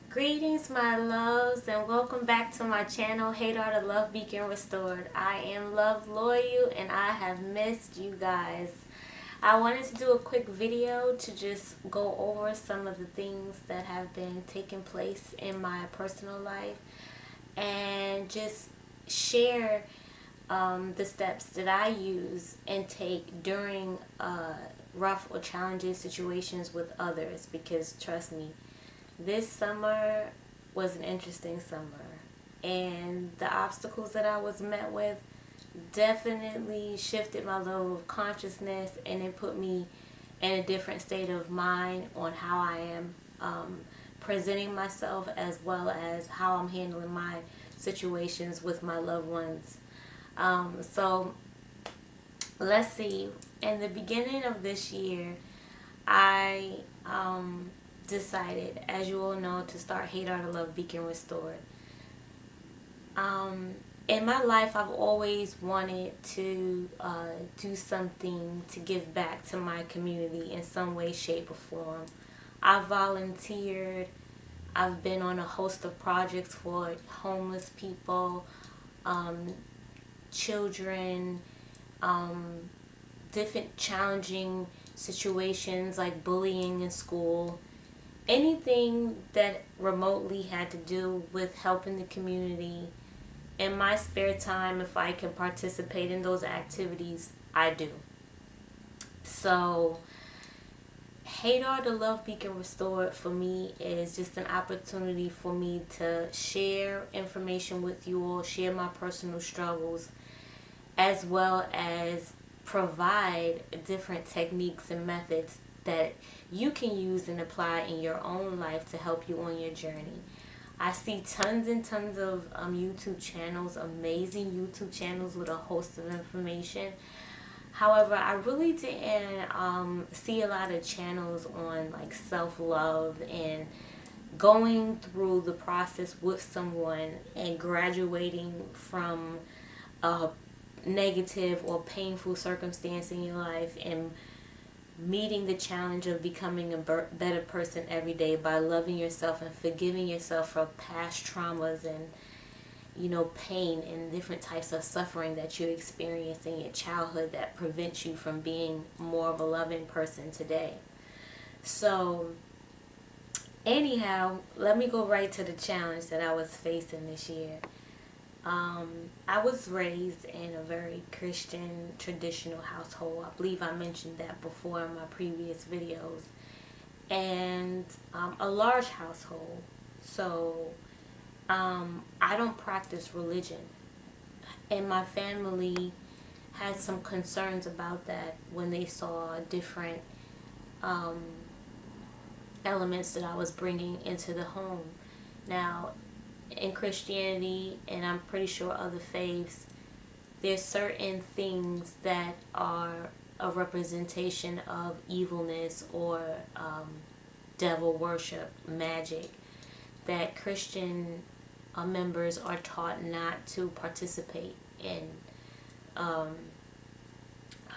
Greetings, my loves, and welcome back to my channel, HADAR, the Love Beacon Restored. I am LuvLoyal, and I have missed you guys. I wanted to do a quick video to just go over some of the things that have been taking place in my personal life and just share the steps that I use and take during rough or challenging situations with others, because trust me, this summer was an interesting summer, and the obstacles that I was met with definitely shifted my level of consciousness, and it put me in a different state of mind on how I am presenting myself, as well as how I'm handling my situations with my loved ones. So let's see, in the beginning of this year, I decided, as you all know, to start HADAR, the Love Beacon Restored. In my life, I've always wanted to do something to give back to my community in some way, shape, or form. I've volunteered. I've been on a host of projects for homeless people, children, different challenging situations like bullying in school. Anything that remotely had to do with helping the community. In my spare time, if I can participate in those activities, I do. So HADAR, the Love Beacon Restored, for me is just an opportunity for me to share information with you all, share my personal struggles, as well as provide different techniques and methods that you can use and apply in your own life to help you on your journey. I see tons and tons of YouTube channels, amazing YouTube channels with a host of information. However, I really didn't see a lot of channels on like self-love and going through the process with someone and graduating from a negative or painful circumstance in your life and meeting the challenge of becoming a better person every day by loving yourself and forgiving yourself for past traumas and, you know, pain and different types of suffering that you experienced in your childhood that prevents you from being more of a loving person today. So anyhow, let me go right to the challenge that I was facing this year. I was raised in a very Christian, traditional household. I believe I mentioned that before in my previous videos. And a large household. So I don't practice religion. And my family had some concerns about that when they saw different elements that I was bringing into the home. Now, in Christianity, and I'm pretty sure other faiths, there's certain things that are a representation of evilness or devil worship, magic, that Christian members are taught not to participate in. And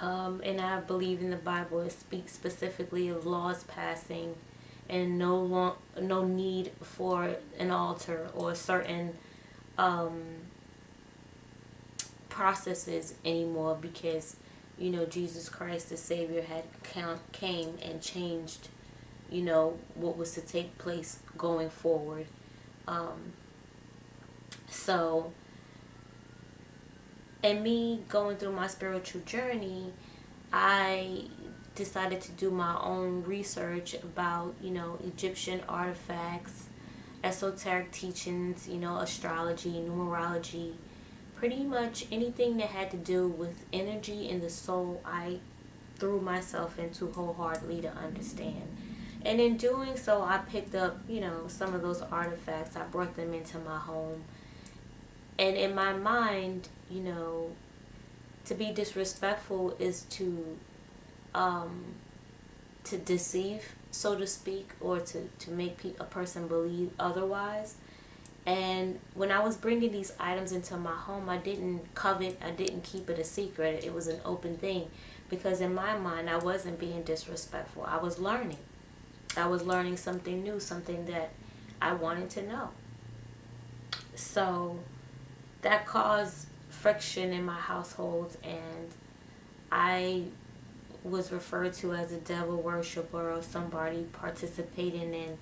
I believe in the Bible it speaks specifically of laws passing and no need for an altar or certain processes anymore, because, you know, Jesus Christ the Savior had came and changed, you know, what was to take place going forward. So in me going through my spiritual journey, I decided to do my own research about, you know, Egyptian artifacts, esoteric teachings, you know, astrology, numerology, pretty much anything that had to do with energy and the soul. I threw myself into wholeheartedly to understand. And in doing so, I picked up, some of those artifacts. I brought them into my home. And in my mind, to be disrespectful is to deceive, so to speak, or to make a person believe otherwise. And when I was bringing these items into my home, I didn't covet, I didn't keep it a secret. It was an open thing, because in my mind, I wasn't being disrespectful. I was learning. I was learning something new, something that I wanted to know. So that caused friction in my household, and I was referred to as a devil worshiper or somebody participating in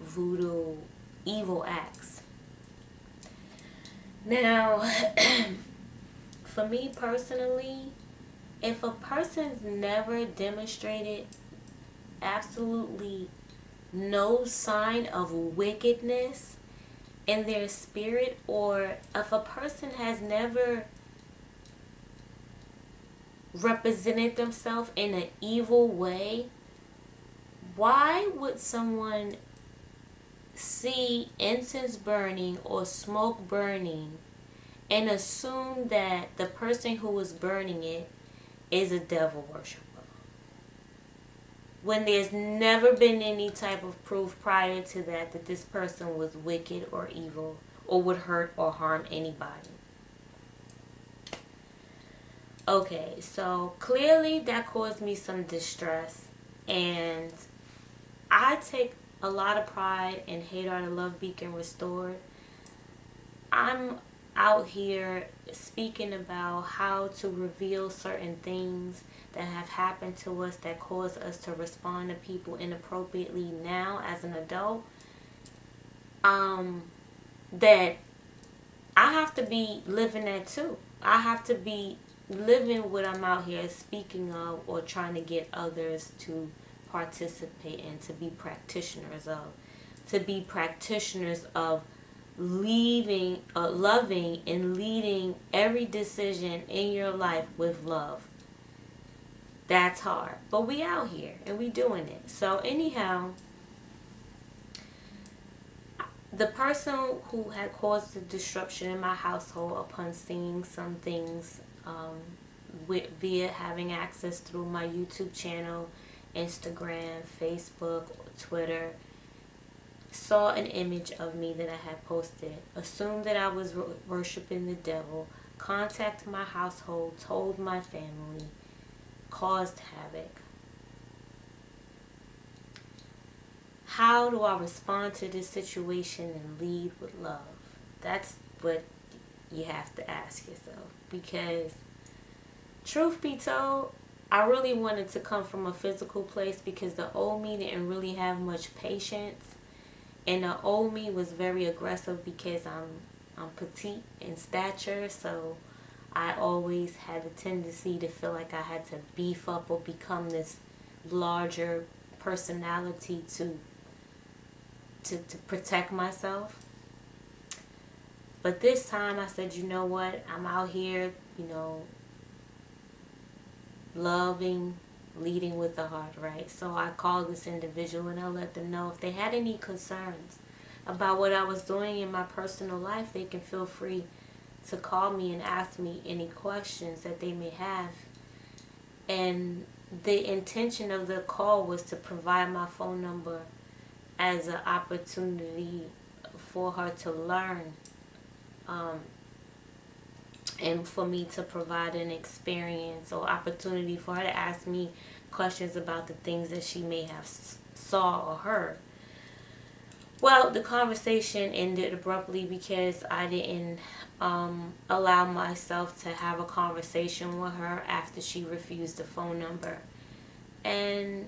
voodoo evil acts. Now, for me personally, if a person's never demonstrated absolutely no sign of wickedness in their spirit, or if a person has never represented themselves in an evil way, why would someone see incense burning or smoke burning and assume that the person who was burning it is a devil worshiper, when there's never been any type of proof prior to that this person was wicked or evil or would hurt or harm anybody? Okay, so clearly that caused me some distress, and I take a lot of pride in HADAR, the Love Beacon Restored. I'm out here speaking about how to reveal certain things that have happened to us that cause us to respond to people inappropriately now as an adult. That I have to be living that too. I have to be living what I'm out here speaking of, or trying to get others to participate in, to be practitioners of loving and leading every decision in your life with love. That's hard, but we out here and we doing it. So anyhow, the person who had caused the disruption in my household, upon seeing some things via having access through my YouTube channel, Instagram, Facebook, Twitter, saw an image of me that I had posted, assumed that I was worshiping the devil, contacted my household, told my family, caused havoc. How do I respond to this situation and lead with love? That's what you have to ask yourself, because truth be told, I really wanted to come from a physical place, because the old me didn't really have much patience, and the old me was very aggressive because I'm petite in stature, so I always had a tendency to feel like I had to beef up or become this larger personality to protect myself. But this time I said, you know what, I'm out here, loving, leading with the heart, right? So I called this individual and I let them know if they had any concerns about what I was doing in my personal life, they can feel free to call me and ask me any questions that they may have. And the intention of the call was to provide my phone number as an opportunity for her to learn, and for me to provide an experience or opportunity for her to ask me questions about the things that she may have saw or heard. Well, the conversation ended abruptly because I didn't allow myself to have a conversation with her after she refused the phone number. And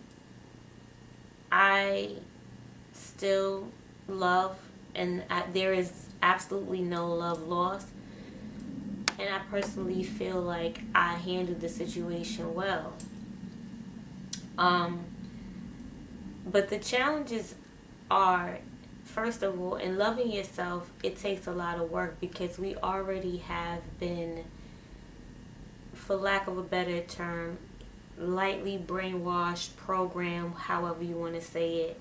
I still love, and there is absolutely no love lost. And I personally feel like I handled the situation well. But the challenges are, first of all, in loving yourself, it takes a lot of work, because we already have been, for lack of a better term, lightly brainwashed, programmed, however you want to say it,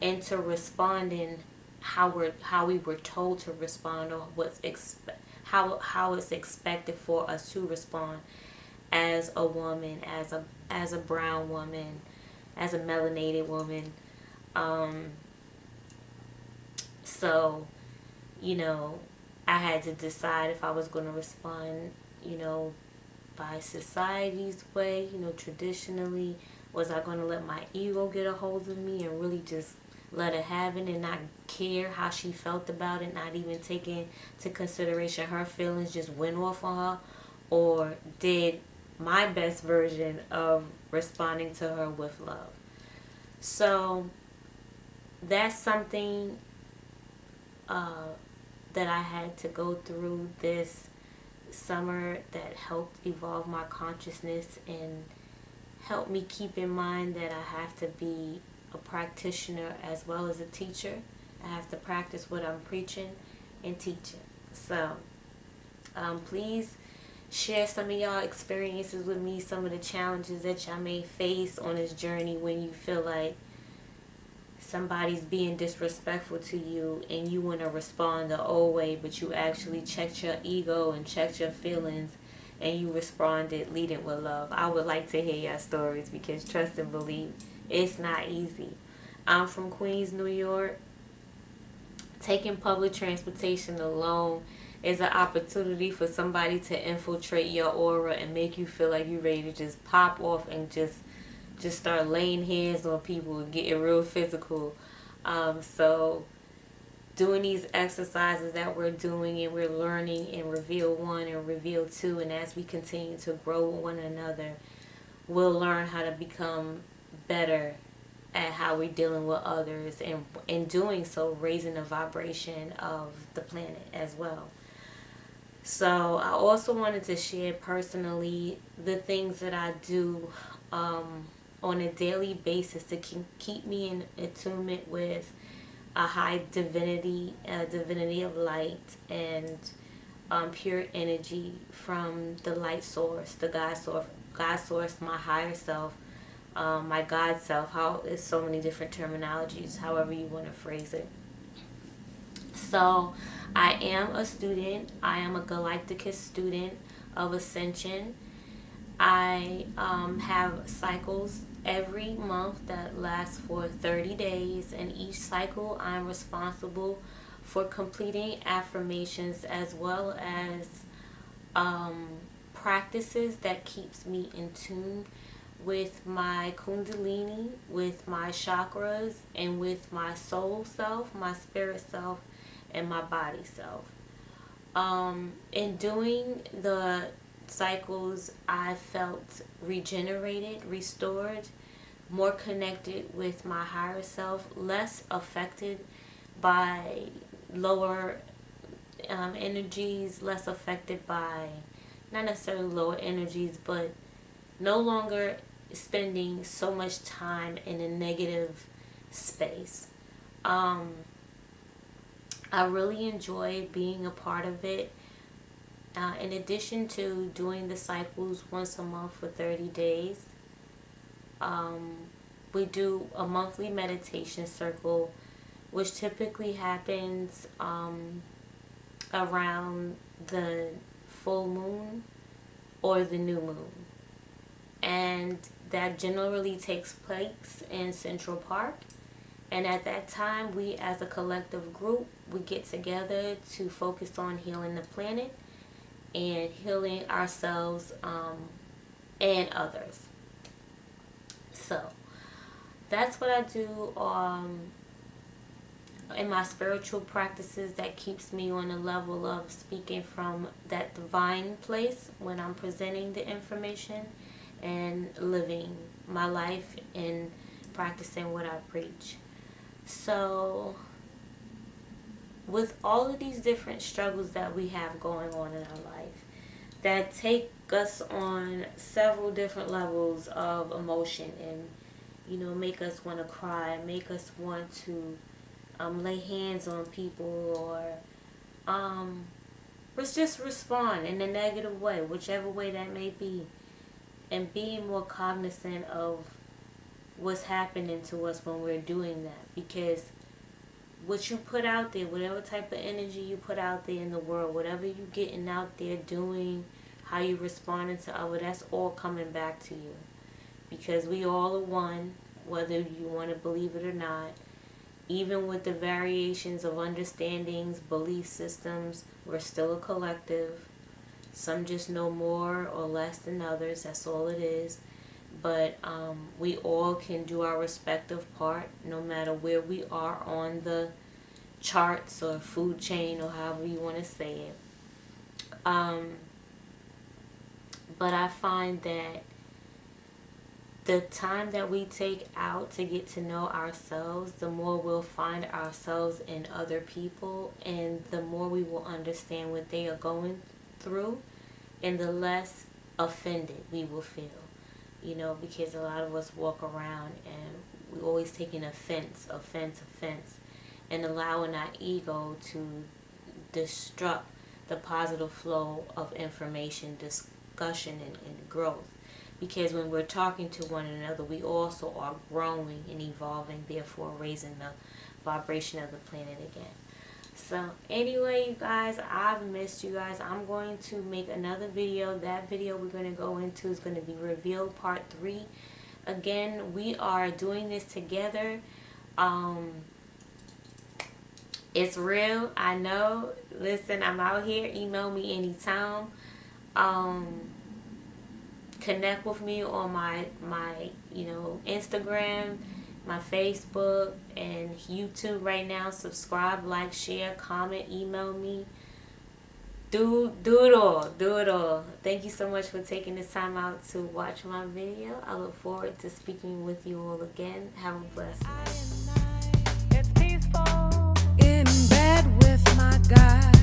into responding how we were told to respond, or how it's expected for us to respond as a woman, as a brown woman, as a melanated woman. So, I had to decide if I was going to respond, by society's way, traditionally. Was I going to let my ego get a hold of me and really just let her have it and not care how she felt about it, not even take into consideration her feelings, just went off on her? Or did my best version of responding to her with love? So that's something that I had to go through this summer, that helped evolve my consciousness and helped me keep in mind that I have to be a practitioner as well as a teacher. I have to practice what I'm preaching and teaching. So please share some of y'all experiences with me, some of the challenges that y'all may face on this journey when you feel like somebody's being disrespectful to you and you want to respond the old way, but you actually checked your ego and checked your feelings and you responded leading with love. I would like to hear your stories, because trust and believe, it's not easy. I'm from Queens, New York. Taking public transportation alone is an opportunity for somebody to infiltrate your aura and make you feel like you're ready to just pop off and just start laying hands on people and getting real physical. So doing these exercises that we're doing, and we're learning in Reveal 1 and Reveal 2, and as we continue to grow with one another, we'll learn how to become better at how we're dealing with others, and in doing so, raising the vibration of the planet as well. So I also wanted to share personally the things that I do on a daily basis to keep me in attunement with a high divinity, divinity of light, and pure energy from the light source, the God source, my higher self, my God self. It's so many different terminologies, however you want to phrase it. So I am a student. I am a Galacticus student of Ascension. I have cycles every month that last for 30 days, and each cycle I'm responsible for completing affirmations as well as practices that keeps me in tune with my kundalini, with my chakras, and with my soul self, my spirit self, and my body self. In doing the cycles, I felt regenerated, restored, more connected with my higher self, less affected by lower energies, less affected by, not necessarily lower energies, but no longer spending so much time in a negative space. I really enjoy being a part of it. In addition to doing the cycles once a month for 30 days, we do a monthly meditation circle, which typically happens around the full moon or the new moon. And that generally takes place in Central Park. And at that time, we as a collective group, we get together to focus on healing the planet and healing ourselves and others. So that's what I do in my spiritual practices that keeps me on a level of speaking from that divine place when I'm presenting the information and living my life and practicing what I preach. So with all of these different struggles that we have going on in our life that take us on several different levels of emotion and, make us want to cry, make us want to lay hands on people, or just respond in a negative way, whichever way that may be. and being more cognizant of what's happening to us when we're doing that. Because what you put out there, whatever type of energy you put out there in the world, whatever you getting out there doing, how you responding to other, that's all coming back to you. Because we all are one, whether you want to believe it or not. Even with the variations of understandings, belief systems, we're still a collective. Some just know more or less than others. That's all it is. But we all can do our respective part, no matter where we are on the charts or food chain or however you want to say it. But I find that the time that we take out to get to know ourselves, the more we'll find ourselves in other people, and the more we will understand what they are going through, and the less offended we will feel. You know, because a lot of us walk around and we're always taking offense, and allowing our ego to disrupt the positive flow of information, discussion, and growth. Because when we're talking to one another, we also are growing and evolving, therefore raising the vibration of the planet again. So anyway, you guys, I've missed you guys. I'm going to make another video. That video we're going to go into is going to be Reveal Part 3. Again, we are doing this together. It's real, I know. Listen, I'm out here. Email me anytime. Connect with me on my Instagram, my Facebook, and YouTube right now. Subscribe, like, share, comment, email me. Do it all. Thank you so much for taking this time out to watch my video. I look forward to speaking with you all again. Have a blessed night. It's peaceful in bed with my God.